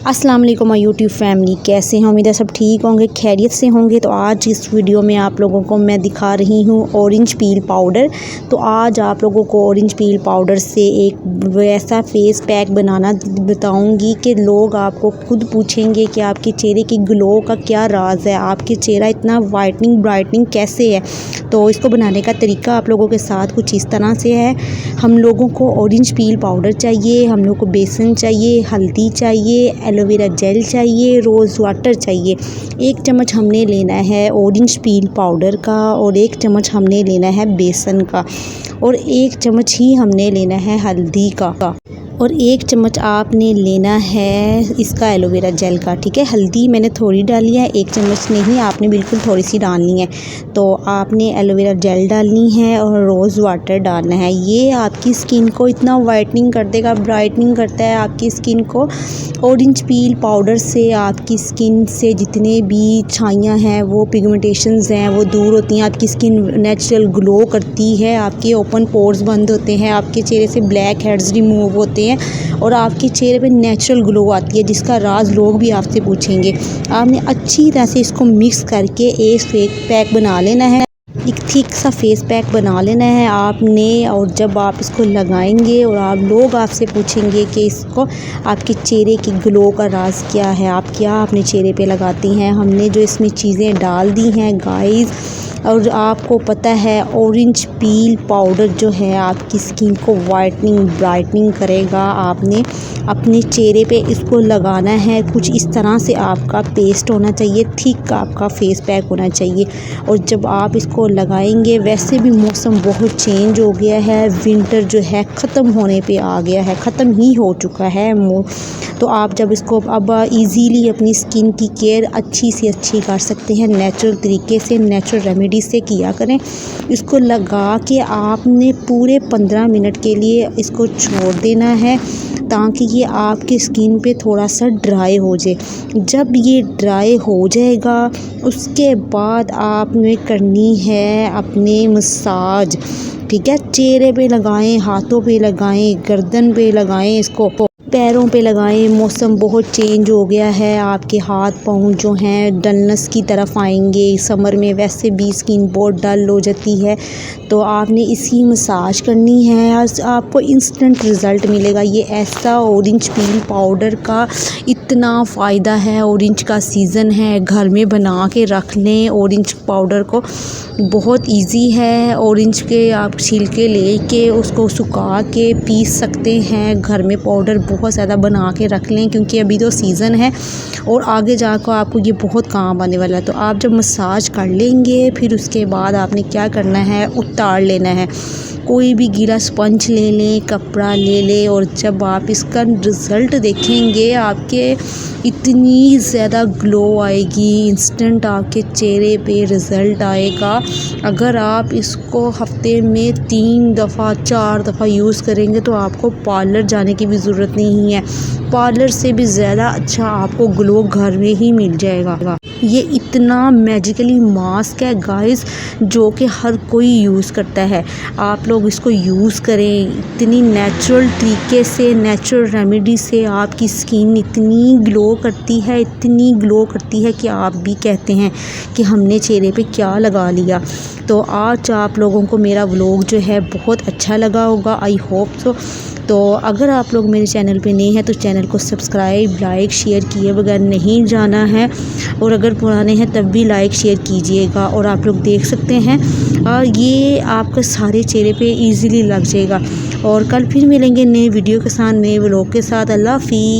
अस्सलाम वालेकुम my YouTube family, कैसे हैं? उम्मीद है सब ठीक होंगे, खैरियत से होंगे। तो आज इस वीडियो में आप लोगों को मैं दिखा रही हूँ ऑरेंज पील पाउडर। तो आज आप लोगों को ऑरेंज पील पाउडर से एक वैसा फेस पैक बनाना बताऊँगी कि लोग आपको खुद पूछेंगे कि आपके चेहरे की ग्लो का क्या राज है, आपके चेहरा इतना वाइटनिंग ब्राइटनिंग कैसे है। तो इसको बनाने का तरीका आप लोगों के साथ कुछ इस तरह से है। हम लोगों को ऑरेंज पील पाउडर चाहिए, हम लोग को बेसन चाहिए, हल्दी चाहिए, एलोवेरा जेल चाहिए, रोज़ वाटर चाहिए। 1 चम्मच हमने लेना है ऑरेंज पील पाउडर का और 1 चम्मच हमने लेना है बेसन का और 1 चम्मच ही हमने लेना है हल्दी का और 1 चम्मच आपने लेना है इसका एलोवेरा जेल का। ठीक है, हल्दी मैंने थोड़ी डाली है, 1 चम्मच नहीं, आपने बिल्कुल थोड़ी सी डालनी है। तो आपने एलोवेरा जेल डालनी है और रोज़ वाटर डालना है। ये आपकी स्किन को इतना वाइटनिंग कर देगा, ब्राइटनिंग करता है आपकी स्किन को। ऑरेंज पील पाउडर से आपकी स्किन से जितने भी छाइयाँ हैं, वो पिगमेंटेशंस हैं, वो दूर होती हैं। आपकी स्किन नेचुरल ग्लो करती है, आपके ओपन पोर्स बंद होते हैं, आपके चेहरे से ब्लैक हेड्स रिमूव होते हैं और आपके चेहरे पे नेचुरल ग्लो आती है, जिसका राज लोग भी आपसे पूछेंगे। आपने अच्छी तरह से इसको मिक्स करके एक फेस पैक बना लेना है, एक थिक सा फेस पैक बना लेना है आपने। और जब आप इसको लगाएंगे और आप लोग आपसे पूछेंगे कि इसको आपके चेहरे की ग्लो का राज क्या है, आप क्या अपने चेहरे पे लगाती हैं। हमने जो इसमें चीज़ें डाल दी हैं गाइस, और आपको पता है ऑरेंज पील पाउडर जो है आपकी स्किन को वाइटनिंग ब्राइटनिंग करेगा। आपने अपने चेहरे पे इसको लगाना है। कुछ इस तरह से आपका पेस्ट होना चाहिए, थिक आपका फेस पैक होना चाहिए। और जब आप इसको लगाएंगे, वैसे भी मौसम बहुत चेंज हो गया है, विंटर जो है ख़त्म होने पे आ गया है, ख़त्म ही हो चुका है। तो आप जब इसको अब इजीली अपनी स्किन की केयर अच्छी से अच्छी कर सकते हैं, नेचुरल तरीके से, नेचुरल रेमेडी से किया करें। इसको लगा के आपने पूरे 15 मिनट के लिए इसको छोड़ देना है, ताकि ये आपकी स्किन पे थोड़ा सा ड्राई हो जाए। जब ये ड्राई हो जाएगा, उसके बाद आपने करनी है अपने मसाज। ठीक है, चेहरे पे लगाएं, हाथों पे लगाएं, गर्दन पे लगाएं, इसको पैरों पे लगाएं। मौसम बहुत चेंज हो गया है, आपके हाथ पाँव जो हैं डलनेस की तरफ आएंगे। समर में वैसे भी स्किन बहुत डल हो जाती है, तो आपने इसकी मसाज करनी है। आपको इंस्टेंट रिज़ल्ट मिलेगा। ये ऐसा ऑरेंज पील पाउडर का इतना फ़ायदा है, ऑरेंज का सीज़न है, घर में बना के रख लें ऑरेंज पाउडर को। बहुत इजी है। ऑरेंज के आप छिलके लेके उसको सुखा के पीस सकते हैं। घर में पाउडर बहुत ज़्यादा बना के रख लें, क्योंकि अभी तो सीज़न है और आगे जाकर आपको ये बहुत काम आने वाला है। तो आप जब मसाज कर लेंगे, फिर उसके बाद आपने क्या करना है, उतार लेना है। कोई भी गीला स्पंज ले लें, कपड़ा ले लें, और जब आप इसका रिज़ल्ट देखेंगे, आपके इतनी ज़्यादा ग्लो आएगी, इंस्टेंट आपके चेहरे पे रिज़ल्ट आएगा। अगर आप इसको हफ्ते में 3 दफ़ा 4 दफ़ा यूज़ करेंगे, तो आपको पार्लर जाने की भी ज़रूरत नहीं है। पार्लर से भी ज़्यादा अच्छा आपको ग्लो घर में ही मिल जाएगा। ये इतना मैजिकली मास्क है गाइस, जो कि हर कोई यूज़ करता है। आप लोग इसको यूज़ करें। इतनी नेचुरल तरीके से, नेचुरल रेमेडी से आपकी स्किन इतनी ग्लो करती है, इतनी ग्लो करती है कि आप भी कहते हैं कि हमने चेहरे पे क्या लगा लिया। तो आज आप लोगों को मेरा व्लॉग जो है बहुत अच्छा लगा होगा, आई होप सो। तो अगर आप लोग मेरे चैनल पे नए हैं तो चैनल को सब्सक्राइब, लाइक, शेयर किए बगैर नहीं जाना है, और अगर पुराने हैं तब भी लाइक शेयर कीजिएगा। और आप लोग देख सकते हैं ये आपके सारे चेहरे पे इजीली लग जाएगा। और कल फिर मिलेंगे नए वीडियो के साथ, नए व्लॉग के साथ। अल्लाह हाफ़िज़।